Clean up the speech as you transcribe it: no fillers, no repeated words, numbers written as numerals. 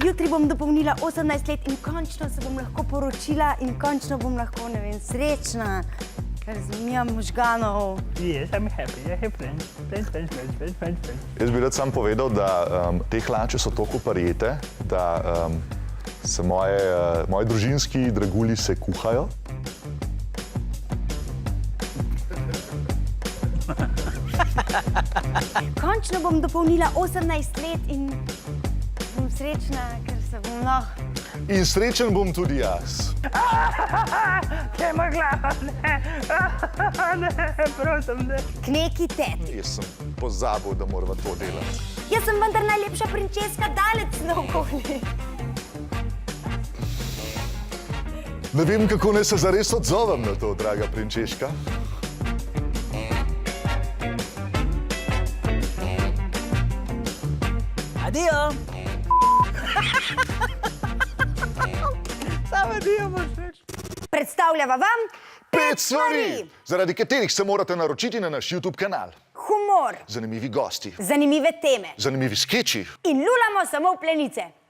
Jutri bom dopolnila 18 let in končno se bom lahko poročila in končno bom lahko, ne vem, srečna, ker nimam možganov. Yes, I'm happy. I have friends. Friends. Jaz bi rad sam povedal, da te hlače so toliko prijete, da se moji družinski dragulji se kuhajo. Končno bom dopolnila 18 let in bom srečna, ker se bom lahko. In srečen bom tudi jaz. Kaj ima glava? Ne, prosim, ne. K neki teti. Jaz sem pozabil, da morava to delati. Jaz sem vendar najlepša prinčeska daleč naokoli. Ne vem, kako naj se zares odzovem na to, draga prinčeška. Adijo. Samo adijo boš reč. Predstavljava vam 5 stvari, zaradi katerih se morate naročiti na naš YouTube kanal. Humor, Zanimivi gosti, zanimive teme zanimivi skeči. in lulamo samo v plenice.